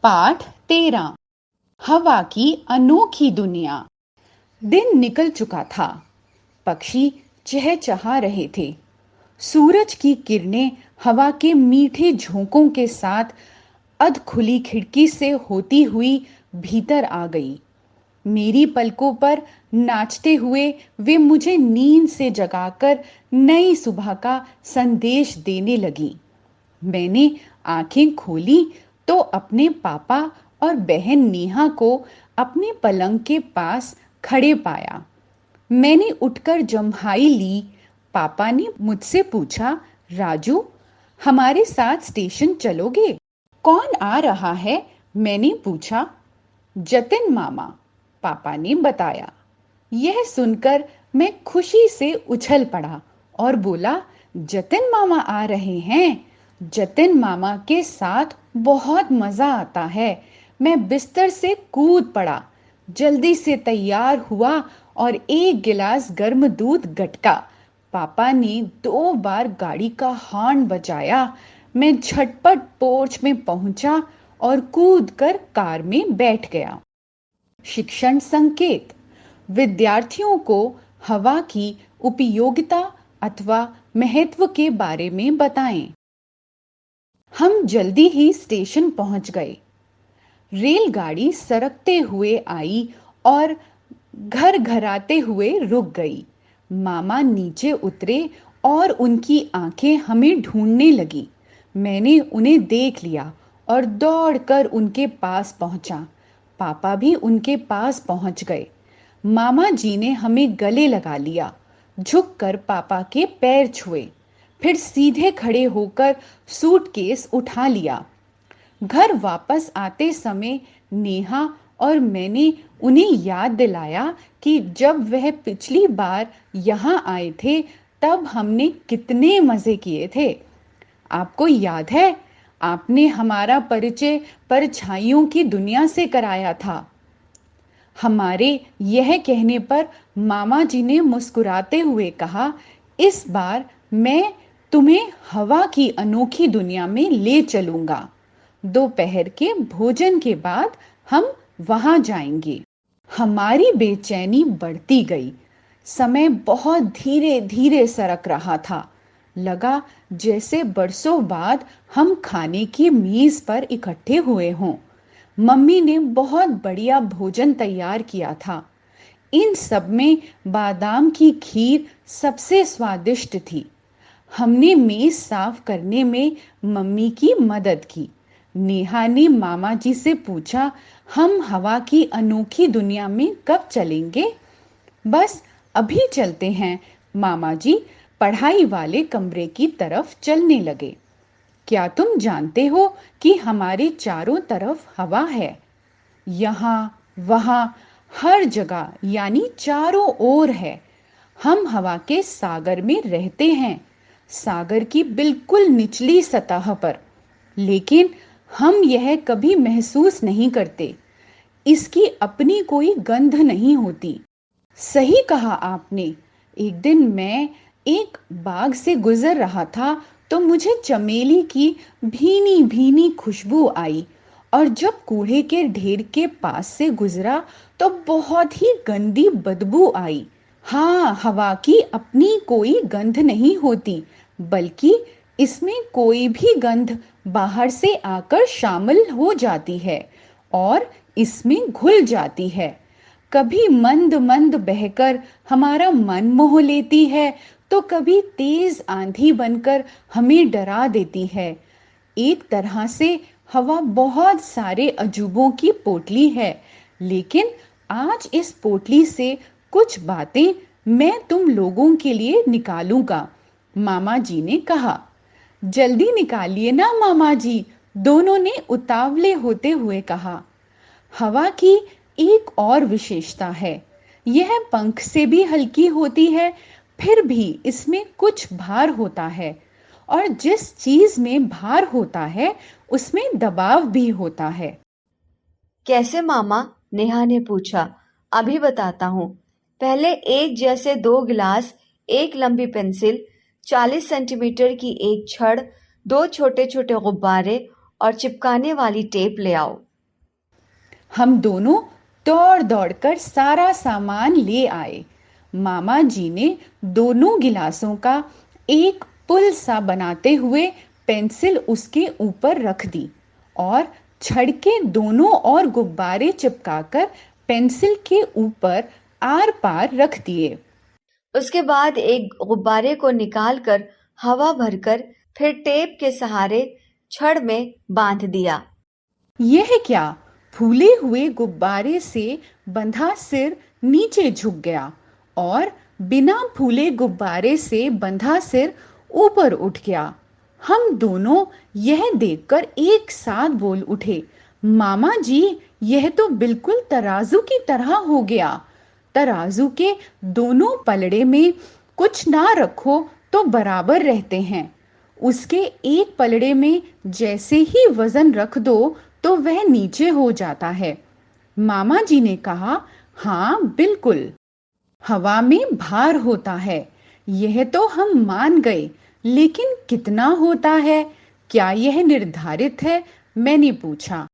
पाठ 13। हवा की अनोखी दुनिया। दिन निकल चुका था। पक्षी चहचहा रहे थे। सूरज की किरणें हवा के मीठे झोंकों के साथ अध खुली खिड़की से होती हुई भीतर आ गई। मेरी पलकों पर नाचते हुए वे मुझे नींद से जगाकर नई सुबह का संदेश देने लगी। मैंने आंखें खोली तो अपने पापा और बहन नेहा को अपने पलंग के पास खड़े पाया। मैंने उठकर जम्हाई ली। पापा ने मुझसे पूछा, राजू, हमारे साथ स्टेशन चलोगे? कौन आ रहा है? मैंने पूछा। जतिन मामा, पापा ने बताया। यह सुनकर मैं खुशी से उछल पड़ा और बोला, जतिन मामा आ रहे हैं। जतिन मामा के साथ बहुत मजा आता है। मैं बिस्तर से कूद पड़ा, जल्दी से तैयार हुआ और एक गिलास गर्म दूध गटका। पापा ने 2 बार गाड़ी का हॉर्न बजाया। मैं झटपट पोर्च में पहुंचा और कूदकर कार में बैठ गया। शिक्षण संकेत। विद्यार्थियों को हवा की उपयोगिता अथवा महत्व के बारे में बताएं। हम जल्दी ही स्टेशन पहुंच गए। रेलगाड़ी सरकते हुए आई और घर घराते हुए रुक गई। मामा नीचे उतरे और उनकी आंखें हमें ढूंढने लगी। मैंने उन्हें देख लिया और दौड़कर उनके पास पहुंचा। पापा भी उनके पास पहुंच गए। मामा जी ने हमें गले लगा लिया, झुककर पापा के पैर छुए, फिर सीधे खड़े होकर सूटकेस उठा लिया। घर वापस आते समय नेहा और मैंने उन्हें याद दिलाया कि जब वह पिछली बार यहाँ आए थे तब हमने कितने मजे किए थे। आपको याद है, आपने हमारा परिचय परछाइयों की दुनिया से कराया था। हमारे यह कहने पर मामा जी ने मुस्कुराते हुए कहा, इस बार मैं तुम्हें हवा की अनोखी दुनिया में ले चलूंगा। दोपहर के भोजन के बाद हम वहां जाएंगे। हमारी बेचैनी बढ़ती गई। समय बहुत धीरे धीरे सरक रहा था। लगा जैसे बरसों बाद हम खाने की मेज पर इकट्ठे हुए हों। मम्मी ने बहुत बढ़िया भोजन तैयार किया था। इन सब में बादाम की खीर सबसे स्वादिष्ट थी। हमने मेज साफ करने में मम्मी की मदद की। नेहा ने मामा जी से पूछा, हम हवा की अनोखी दुनिया में कब चलेंगे? बस अभी चलते हैं। मामा जी पढ़ाई वाले कमरे की तरफ चलने लगे। क्या तुम जानते हो कि हमारे चारों तरफ हवा है? यहाँ, वहाँ, हर जगह, यानी चारों ओर है। हम हवा के सागर में रहते हैं, सागर की बिल्कुल निचली सतह पर। लेकिन हम यह कभी महसूस नहीं करते। इसकी अपनी कोई गंध नहीं होती। सही कहा आपने। एक दिन मैं एक बाग से गुजर रहा था तो मुझे चमेली की भीनी भीनी खुशबू आई और जब कूड़े के ढेर के पास से गुजरा तो बहुत ही गंदी बदबू आई। हाँ, हवा की अपनी कोई गंध नहीं होती, बल्कि इसमें कोई भी गंध बाहर से आकर शामिल हो जाती है और इसमें घुल जाती है। कभी मंद मंद बहकर हमारा मन मोह लेती है तो कभी तेज आंधी बनकर हमें डरा देती है। एक तरह से हवा बहुत सारे अजूबों की पोटली है, लेकिन आज इस पोटली से कुछ बातें मैं तुम लोगों के लिए निकालूंगा। मामा जी ने कहा। जल्दी निकालिए ना मामा जी, दोनों ने उतावले होते हुए कहा। हवा की एक और विशेषता है, यह पंख से भी हल्की होती है, फिर भी इसमें कुछ भार होता है और जिस चीज में भार होता है उसमें दबाव भी होता है। कैसे मामा? नेहा ने पूछा। अभी बताता हूँ। पहले एक जैसे 2 गिलास, एक लंबी पेंसिल, 40 सेंटीमीटर की एक छड़, 2 छोटे छोटे गुब्बारे और चिपकाने वाली टेप ले आओ। हम दोनों दौड़ दौड़ कर सारा सामान ले आए। मामा जी ने दोनों गिलासों का एक पुल सा बनाते हुए पेंसिल उसके ऊपर रख दी और छड़ के दोनों ओर गुब्बारे चिपकाकर पेंसिल के ऊपर आर पार रख दिए। उसके बाद एक गुब्बारे को निकालकर हवा भरकर फिर टेप के सहारे छड़ में बांध दिया। यह क्या? फूले हुए गुब्बारे से बंधा सिर नीचे झुक गया और बिना फूले गुब्बारे से बंधा सिर ऊपर उठ गया। हम दोनों यह देखकर एक साथ बोल उठे, मामा जी, यह तो बिल्कुल तराजू की तरह हो गया। तराजू के दोनों पलड़े में कुछ ना रखो तो बराबर रहते हैं। उसके एक पलड़े में जैसे ही वजन रख दो तो वह नीचे हो जाता है। मामा जी ने कहा, हाँ बिल्कुल, हवा में भार होता है, यह तो हम मान गए, लेकिन कितना होता है, क्या यह निर्धारित है? मैंने पूछा।